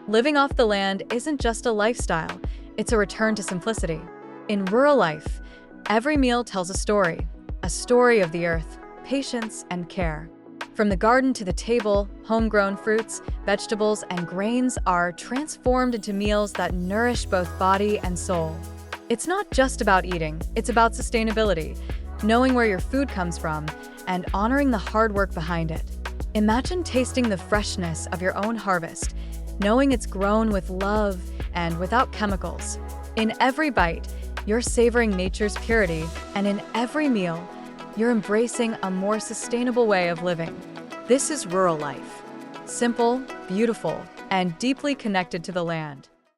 Living off the land isn't just a lifestyle, it's a return to simplicity. In rural life, every meal tells a story of the earth, patience, and care. From the garden to the table, homegrown fruits, vegetables, and grains are transformed into meals that nourish both body and soul. It's not just about eating, it's about sustainability, knowing where your food comes from, and honoring the hard work behind it. Imagine tasting the freshness of your own harvest, knowing it's grown with love and without chemicals. In every bite, you're savoring nature's purity, and in every meal, you're embracing a more sustainable way of living. This is rural life. Simple, beautiful, and deeply connected to the land.